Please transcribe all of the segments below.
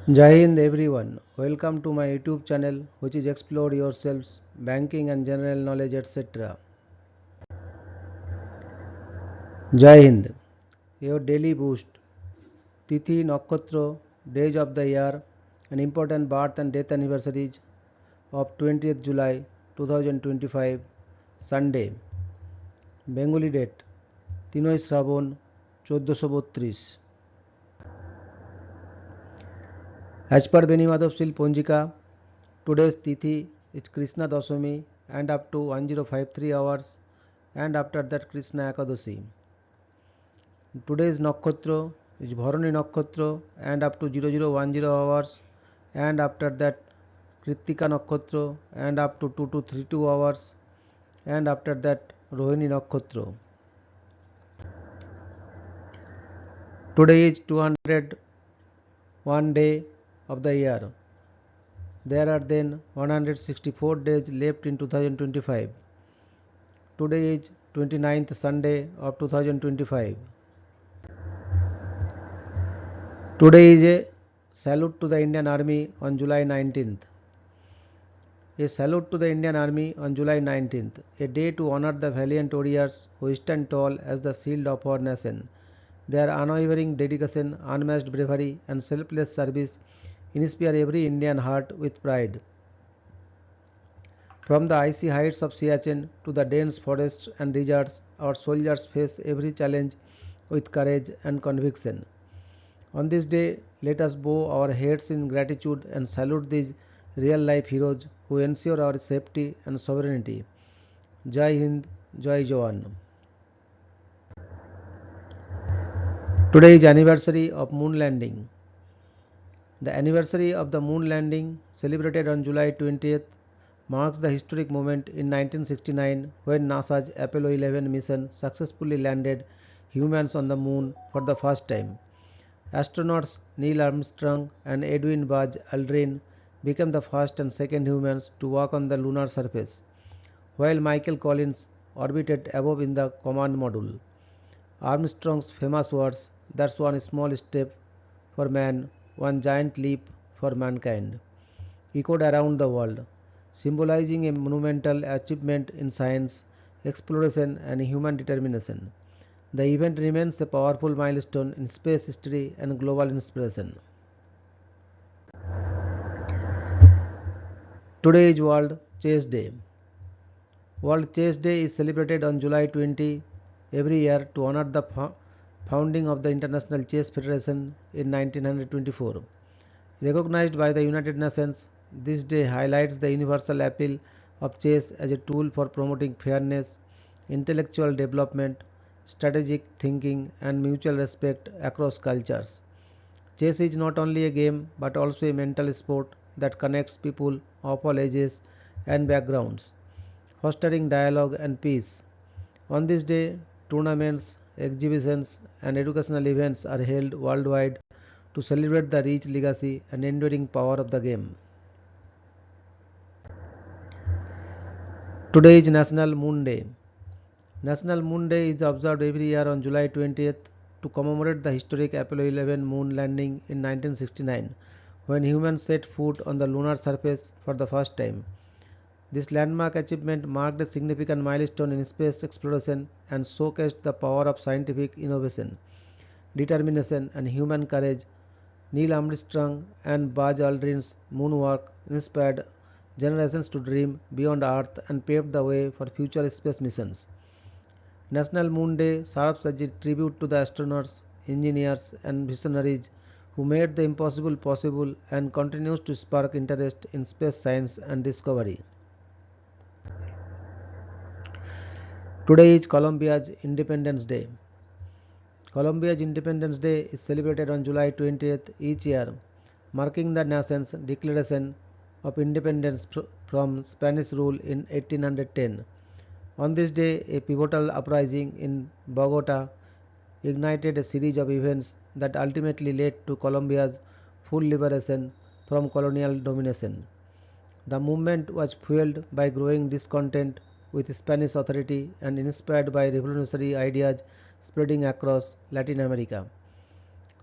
Jai Hind everyone. Welcome to my YouTube channel which is Explore Yourselves, Banking and General Knowledge etc. Jai Hind. Your daily boost. Tithi, Nakshatra, days of the year and important birth and death anniversaries of 20th July 2025, Sunday. Bengali date 3 Shrabon 1432. As per Beni Madhavshil Ponjika, today's Tithi is Krishna Dasami and up to 1053 hours and after that Krishna Ekadashi. Today's Nakshatra is Bharani Nakshatra and up to 0010 hours and after that Kritika Nakshatra and up to 2232 hours and after that Rohini Nakshatra. Today is 201 day of the year. There are then 164 days left in 2025. Today is 29th Sunday of 2025. Today is a salute to the Indian Army on July 19th. A salute to the Indian Army on July 19th, a day to honor the valiant warriors who stand tall as the shield of our nation. Their unwavering dedication, unmatched bravery, and selfless service inspire every Indian heart with pride. From the icy heights of Siachen to the dense forests and deserts, our soldiers face every challenge with courage and conviction. On this day, let us bow our heads in gratitude and salute these real-life heroes who ensure our safety and sovereignty. Jai Hind, Jai Jawan. Today is anniversary of moon landing. The anniversary of the moon landing, celebrated on July 20th, marks the historic moment in 1969 when NASA's Apollo 11 mission successfully landed humans on the moon for the first time. Astronauts Neil Armstrong and Edwin Buzz Aldrin became the first and second humans to walk on the lunar surface, while Michael Collins orbited above in the command module. Armstrong's famous words, "That's one small step for man, one giant leap for mankind," echoed around the world, symbolizing a monumental achievement in science, exploration, and human determination. The event remains a powerful milestone in space history and global inspiration. Today is World Chess Day. World Chess Day is celebrated on July 20 every year to honor the founding of the International Chess Federation in 1924. Recognized by the United Nations, this day highlights the universal appeal of chess as a tool for promoting fairness, intellectual development, strategic thinking, and mutual respect across cultures. Chess is not only a game but also a mental sport that connects people of all ages and backgrounds, fostering dialogue and peace. On this day, tournaments, exhibitions, and educational events are held worldwide to celebrate the rich legacy and enduring power of the game. Today is National Moon Day. National Moon Day is observed every year on July 20th to commemorate the historic Apollo 11 moon landing in 1969, when humans set foot on the lunar surface for the first time. This landmark achievement marked a significant milestone in space exploration and showcased the power of scientific innovation, determination, and human courage. Neil Armstrong and Buzz Aldrin's moonwalk inspired generations to dream beyond Earth and paved the way for future space missions. National Moon Day serves as a tribute to the astronauts, engineers, and visionaries who made the impossible possible and continues to spark interest in space science and discovery. Today is Colombia's Independence Day. Colombia's Independence Day is celebrated on July 20th each year, marking the nation's declaration of independence from Spanish rule in 1810. On this day, a pivotal uprising in Bogota ignited a series of events that ultimately led to Colombia's full liberation from colonial domination. The movement was fueled by growing discontent with Spanish authority and inspired by revolutionary ideas spreading across Latin America.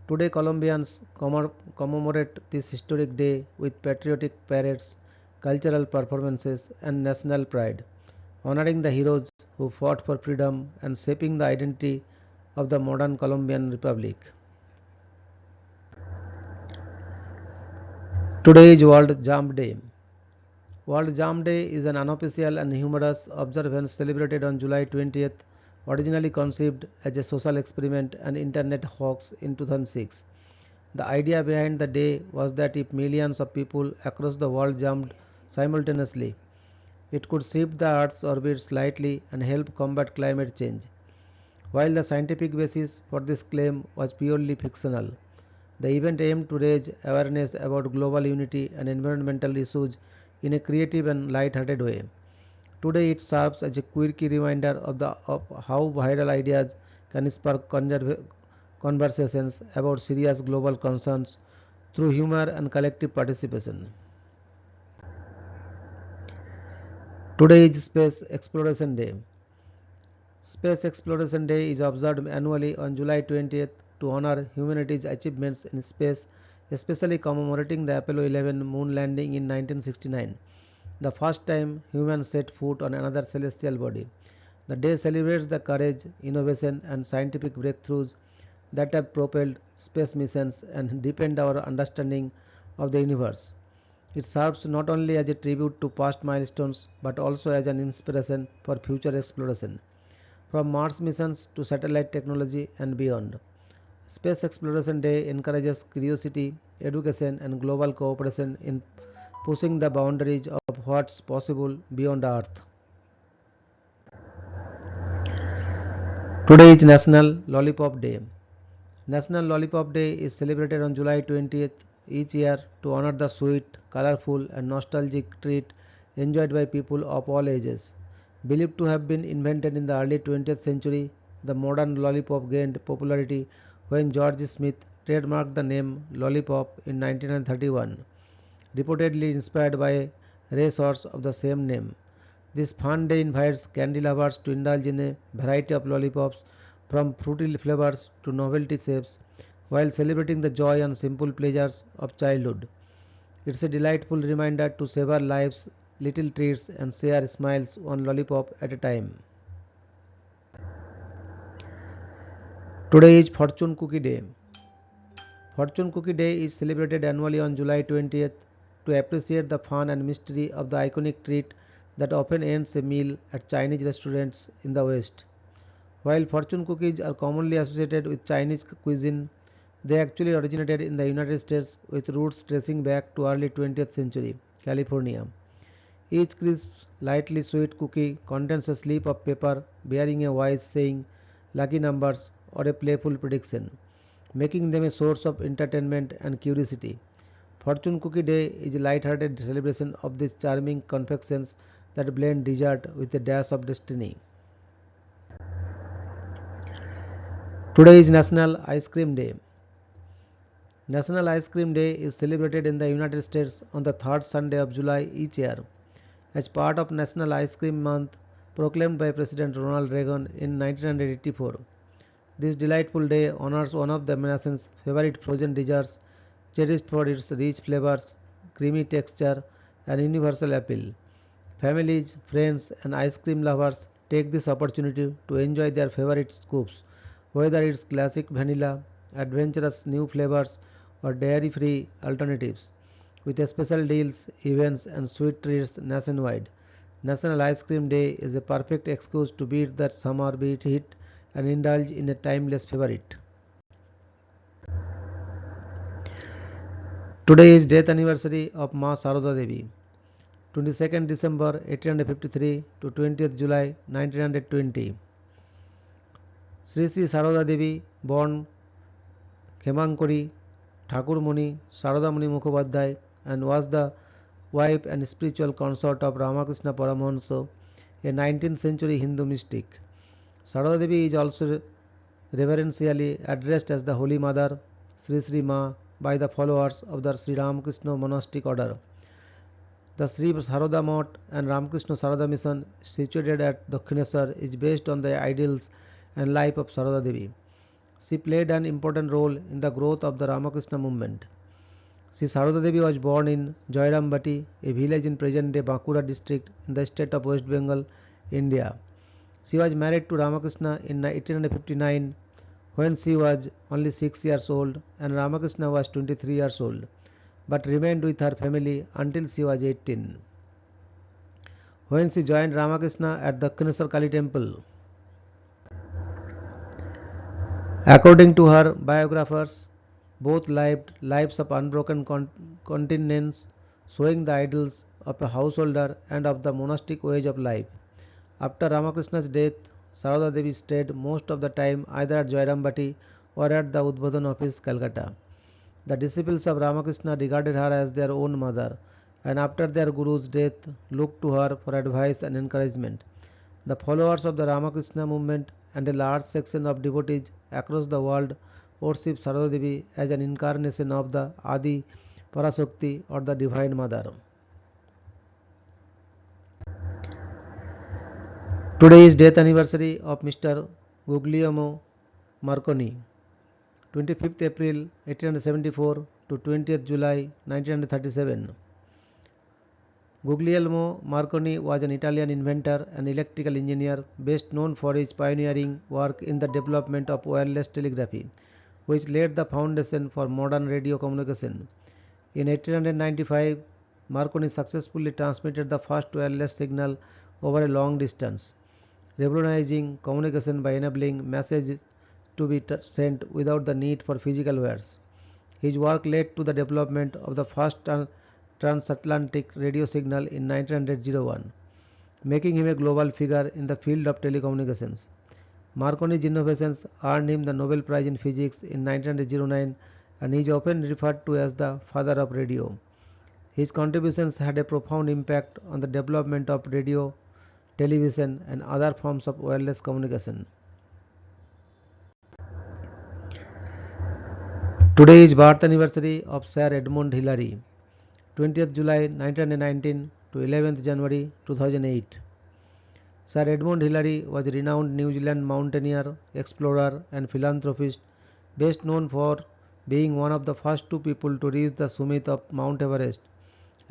Today Colombians commemorate this historic day with patriotic parades, cultural performances and national pride, honoring the heroes who fought for freedom and shaping the identity of the modern Colombian Republic. Today is World Jump Day. World Jam Day is an unofficial and humorous observance celebrated on July 20th, originally conceived as a social experiment and internet hoax in 2006. The idea behind the day was that if millions of people across the world jumped simultaneously, it could shift the Earth's orbit slightly and help combat climate change. While the scientific basis for this claim was purely fictional, the event aimed to raise awareness about global unity and environmental issues in a creative and light-hearted way. Today it serves as a quirky reminder of how viral ideas can spark conversations about serious global concerns through humor and collective participation. Today is Space Exploration Day. Space Exploration Day is observed annually on July 20th to honor humanity's achievements in space, especially commemorating the Apollo 11 moon landing in 1969, the first time humans set foot on another celestial body. The day celebrates the courage, innovation, and scientific breakthroughs that have propelled space missions and deepened our understanding of the universe. It serves not only as a tribute to past milestones but also as an inspiration for future exploration, from Mars missions to satellite technology and beyond. Space Exploration Day encourages curiosity, education, and global cooperation in pushing the boundaries of what's possible beyond Earth. Today is National Lollipop Day. National Lollipop Day is celebrated on July 20th each year to honor the sweet, colorful, and nostalgic treat enjoyed by people of all ages. Believed to have been invented in the early 20th century, the modern lollipop gained popularity when George Smith trademarked the name lollipop in 1931, reportedly inspired by a racehorse of the same name. This fun day invites candy lovers to indulge in a variety of lollipops from fruity flavors to novelty shapes while celebrating the joy and simple pleasures of childhood. It's a delightful reminder to savor life's little treats and share smiles one lollipop at a time. Today is Fortune Cookie Day. Fortune Cookie Day is celebrated annually on July 20th to appreciate the fun and mystery of the iconic treat that often ends a meal at Chinese restaurants in the West. While fortune cookies are commonly associated with Chinese cuisine, they actually originated in the United States with roots tracing back to early 20th century California. Each crisp, lightly sweet cookie contains a slip of paper bearing a wise saying, lucky numbers, or a playful prediction, making them a source of entertainment and curiosity. Fortune Cookie Day is a light-hearted celebration of these charming confections that blend dessert with a dash of destiny. Today is National Ice Cream Day. National Ice Cream Day is celebrated in the United States on the third Sunday of July each year as part of National Ice Cream Month proclaimed by President Ronald Reagan in 1984. This delightful day honors one of the nation's favorite frozen desserts, cherished for its rich flavors, creamy texture, and universal appeal. Families, friends, and ice cream lovers take this opportunity to enjoy their favorite scoops, whether it's classic vanilla, adventurous new flavors, or dairy-free alternatives. With special deals, events, and sweet treats nationwide, National Ice Cream Day is a perfect excuse to beat the summer heat and indulge in a timeless favorite. Today is death anniversary of Ma Sarada Devi. 22nd December 1853 to 20th July 1920. Sri Sri Sarada Devi, born Khemankori Thakurmuni Saradamuni Mukhopadhyay, and was the wife and spiritual consort of Ramakrishna Paramahansa, a 19th century Hindu mystic. Sarada Devi is also reverentially addressed as the Holy Mother, Sri Sri Ma, by the followers of the Sri Ramakrishna monastic order. The Sri Sarada Math and Ramakrishna Sarada Mission, situated at Dakshineshwar, is based on the ideals and life of Sarada Devi. She played an important role in the growth of the Ramakrishna movement. Sri Sarada Devi was born in Jairambati, a village in present-day Bankura district in the state of West Bengal, India. She was married to Ramakrishna in 1859 when she was only 6 years old and Ramakrishna was 23 years old, but remained with her family until she was 18, when she joined Ramakrishna at the Dakshineshwar Kali temple. According to her biographers, both lived lives of unbroken continence, showing the ideals of a householder and of the monastic ways of life. After Ramakrishna's death, Sarada Devi stayed most of the time either at Jairambati or at the Udbodhan office, Calcutta. The disciples of Ramakrishna regarded her as their own mother, and after their guru's death, looked to her for advice and encouragement. The followers of the Ramakrishna movement and a large section of devotees across the world worship Sarada Devi as an incarnation of the Adi Parashakti or the Divine Mother. Today is death anniversary of Mr. Guglielmo Marconi, 25th April 1874 to 20th July 1937. Guglielmo Marconi was an Italian inventor and electrical engineer best known for his pioneering work in the development of wireless telegraphy, which laid the foundation for modern radio communication. In 1895, Marconi successfully transmitted the first wireless signal over a long distance, revolutionizing communication by enabling messages to be sent without the need for physical wires. His work led to the development of the first transatlantic radio signal in 1901, making him a global figure in the field of telecommunications. Marconi's innovations earned him the Nobel Prize in Physics in 1909 and he is often referred to as the father of radio. His contributions had a profound impact on the development of radio, television and other forms of wireless communication. Today is birth anniversary of Sir Edmund Hillary, 20th July 1919 to 11th January 2008. Sir Edmund Hillary was a renowned New Zealand mountaineer, explorer and philanthropist, best known for being one of the first two people to reach the summit of Mount Everest,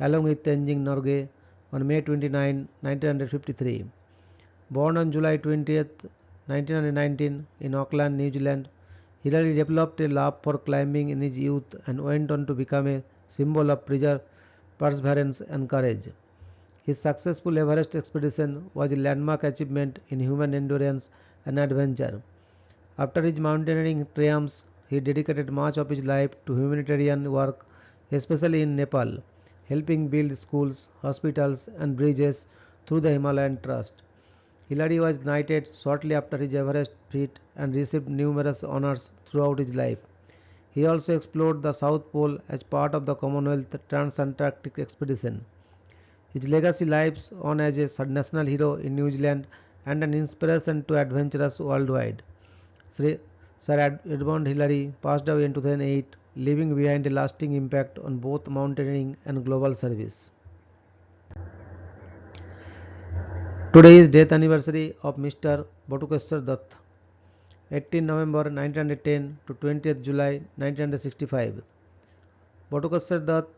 along with Tenzing Norgay on May 29, 1953. Born on July 20th, 1919 in Auckland, New Zealand, Hillary developed a love for climbing in his youth and went on to become a symbol of perseverance and courage. His successful Everest expedition was a landmark achievement in human endurance and adventure. After his mountaineering triumphs, he dedicated much of his life to humanitarian work, especially in Nepal, helping build schools, hospitals and bridges through the Himalayan Trust. Hillary was knighted shortly after his Everest feat and received numerous honors throughout his life. He also explored the South Pole as part of the Commonwealth Transantarctic Expedition. His legacy lives on as a national hero in New Zealand and an inspiration to adventurers worldwide. Sir Edmund Hillary passed away in 2008, leaving behind a lasting impact on both mountaineering and global service. Today is death anniversary of Mr. Botukeshwar Dutt, 18 November 1910 to 20th July 1965. Botukeshwar Dutt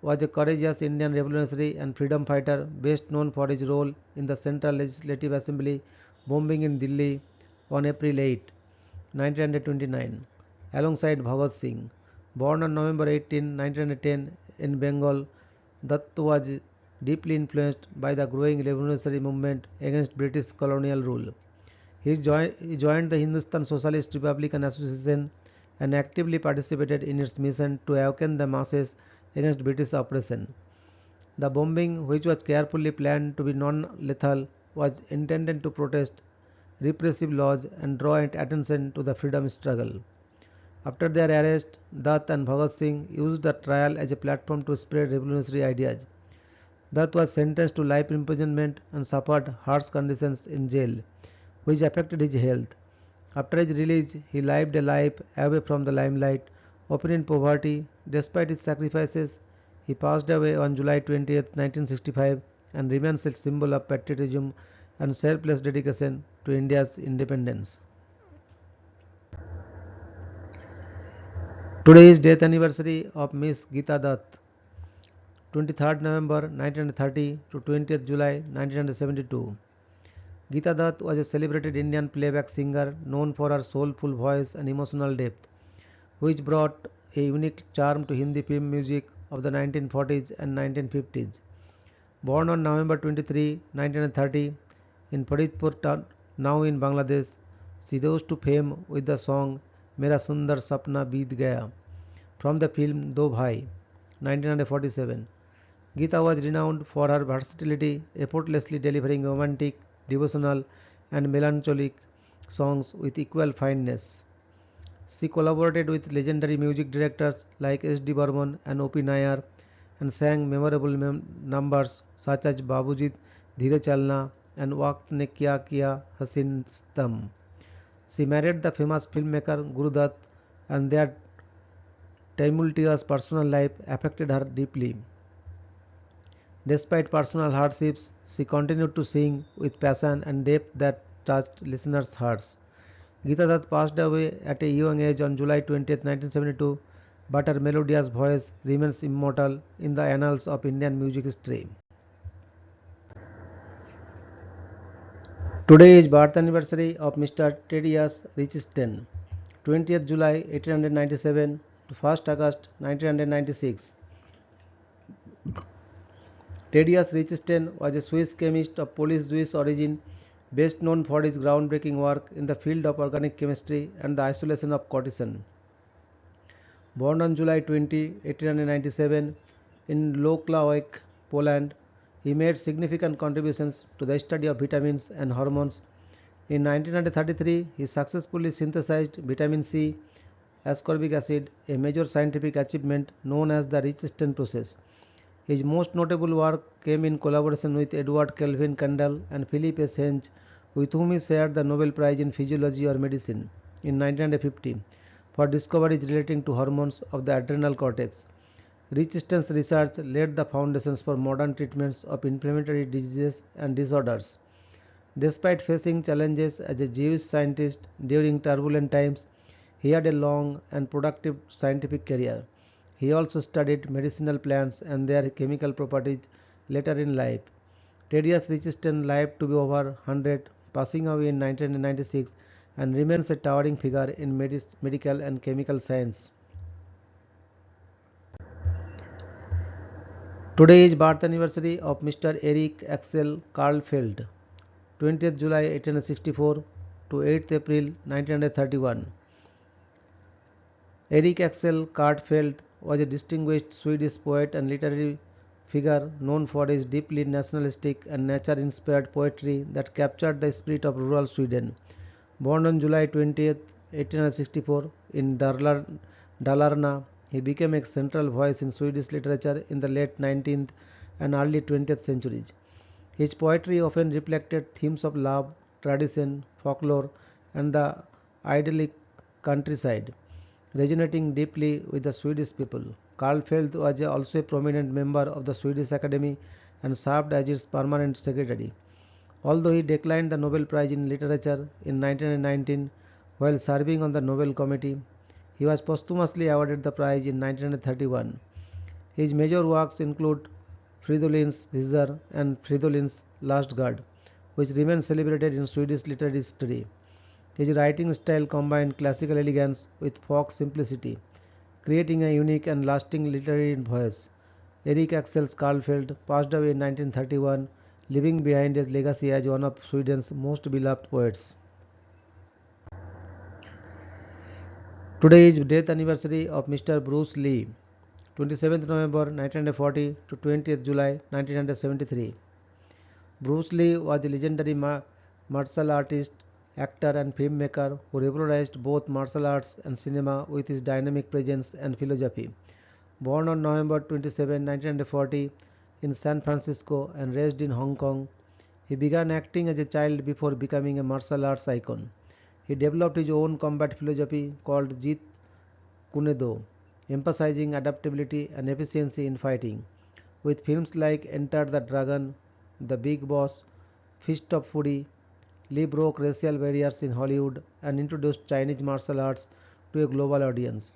was a courageous Indian revolutionary and freedom fighter best known for his role in the Central Legislative Assembly bombing in Delhi on April 8, 1929, alongside Bhagat Singh. Born on November 18, 1910 in Bengal, Dutt was deeply influenced by the growing revolutionary movement against British colonial rule. He joined the Hindustan Socialist Republican Association and actively participated in its mission to awaken the masses against British oppression. The bombing, which was carefully planned to be non-lethal, was intended to protest repressive laws and draw attention to the freedom struggle. After their arrest, Dutt and Bhagat Singh used the trial as a platform to spread revolutionary ideas. Dutt was sentenced to life imprisonment and suffered harsh conditions in jail, which affected his health. After his release, he lived a life away from the limelight, often in poverty. Despite his sacrifices, he passed away on July 20, 1965 and remains a symbol of patriotism and selfless dedication to India's independence. Today is death anniversary of Miss Geeta Dutt, 23rd November 1930 to 20th July 1972. Geeta Dutt was a celebrated Indian playback singer known for her soulful voice and emotional depth, which brought a unique charm to Hindi film music of the 1940s and 1950s. Born on November 23, 1930 in Faridpur town, now in Bangladesh, she rose to fame with the song Mera Sundar Sapna Beet Gaya from the film Do Bhai, 1947. Geeta was renowned for her versatility, effortlessly delivering romantic, devotional, and melancholic songs with equal fineness. She collaborated with legendary music directors like S. D. Burman and O. P. Nair and sang memorable numbers such as Babuji Dheere Chalna and Waqt Ne Kya Kiya Hasin Stam. She married the famous filmmaker Guru Dutt, and their tumultuous personal life affected her deeply. Despite personal hardships, she continued to sing with passion and depth that touched listeners' hearts. Geeta Dutt passed away at a young age on July 20, 1972, but her melodious voice remains immortal in the annals of Indian music history. Today is birth anniversary of Mr. Thaddeus Richardson, 20th July 1897 to 1st August 1996. Thaddeus Richardson was a Swiss chemist of Polish-Jewish origin, best known for his groundbreaking work in the field of organic chemistry and the isolation of cortisone. Born on July 20, 1897 in Wrocław, Poland, he made significant contributions to the study of vitamins and hormones. In 1933, he successfully synthesized vitamin C ascorbic acid, a major scientific achievement known as the Richardson process. His most notable work came in collaboration with Edward Kelvin Kendall and Philip S. Hench, with whom he shared the Nobel Prize in Physiology or Medicine in 1950 for discoveries relating to hormones of the adrenal cortex. Richardson's research laid the foundations for modern treatments of inflammatory diseases and disorders. Despite facing challenges as a Jewish scientist during turbulent times, he had a long and productive scientific career. He also studied medicinal plants and their chemical properties later in life. Thaddeus Richardson lived to be over 100, passing away in 1996, and remains a towering figure in medical and chemical science. Today is birth anniversary of Mr. Eric Axel Karlfeldt, 20th July 1864 to 8th April 1931. Eric Axel Karlfeldt was a distinguished Swedish poet and literary figure known for his deeply nationalistic and nature-inspired poetry that captured the spirit of rural Sweden. Born on July 20th, 1864 in Dalarna, he became a central voice in Swedish literature in the late 19th and early 20th centuries. His poetry often reflected themes of love, tradition, folklore, and the idyllic countryside, resonating deeply with the Swedish people. Karlfeldt was also a prominent member of the Swedish Academy and served as its permanent secretary. Although he declined the Nobel Prize in Literature in 1919 while serving on the Nobel Committee, he was posthumously awarded the prize in 1931. His major works include Fridolin's Visor and Fridolin's Last Guard, which remain celebrated in Swedish literary history. His writing style combined classical elegance with folk simplicity, creating a unique and lasting literary voice. Erik Axel Karlfeldt passed away in 1931, leaving behind his legacy as one of Sweden's most beloved poets. Today is death anniversary of Mr. Bruce Lee, 27th November 1940 to 20th July 1973. Bruce Lee was a legendary martial artist, actor and filmmaker who revolutionized both martial arts and cinema with his dynamic presence and philosophy. Born on November 27, 1940 in San Francisco and raised in Hong Kong, he began acting as a child before becoming a martial arts icon. He developed his own combat philosophy called Jeet Kune Do, emphasizing adaptability and efficiency in fighting. With films like Enter the Dragon, The Big Boss, Fist of Fury, Lee broke racial barriers in Hollywood and introduced Chinese martial arts to a global audience.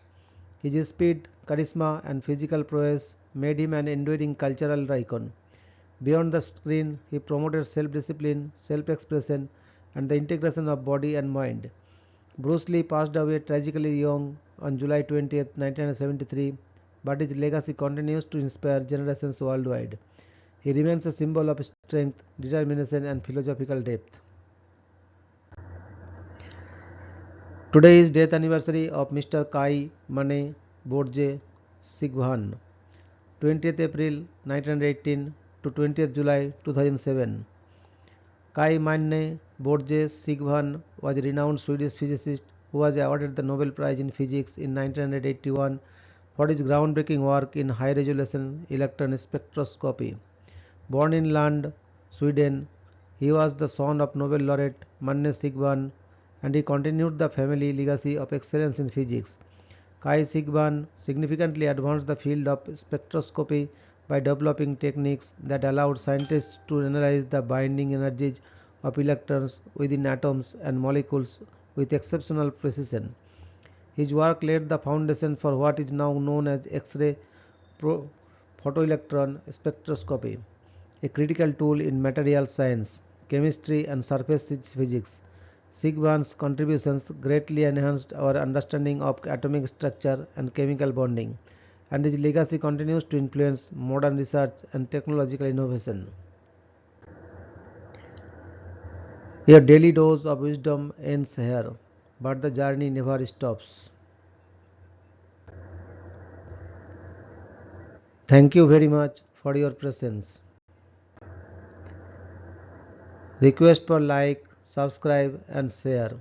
His speed, charisma, and physical prowess made him an enduring cultural icon. Beyond the screen, he promoted self-discipline, self-expression, and the integration of body and mind. Bruce Lee passed away tragically young on July 20th, 1973, but his legacy continues to inspire generations worldwide. He remains a symbol of strength, determination, and philosophical depth. Today is death anniversary of Mr. Kai Mane Borje Sigvan, 20th April 1918 to 20th July 2007. Kai Mane Borje Sigvan was a renowned Swedish physicist who was awarded the Nobel Prize in Physics in 1981 for his groundbreaking work in high-resolution electron spectroscopy. Born in Lund, Sweden, he was the son of Nobel laureate Manne Sigvan, and he continued the family legacy of excellence in physics. Kai Sigvan significantly advanced the field of spectroscopy by developing techniques that allowed scientists to analyze the binding energies of electrons within atoms and molecules with exceptional precision. His work laid the foundation for what is now known as X-ray photoelectron spectroscopy, a critical tool in materials science, chemistry, and surface physics. Sigvan's contributions greatly enhanced our understanding of atomic structure and chemical bonding, and his legacy continues to influence modern research and technological innovation. Your daily dose of wisdom ends here, but the journey never stops. Thank you very much for your presence. Request for like, subscribe, and share.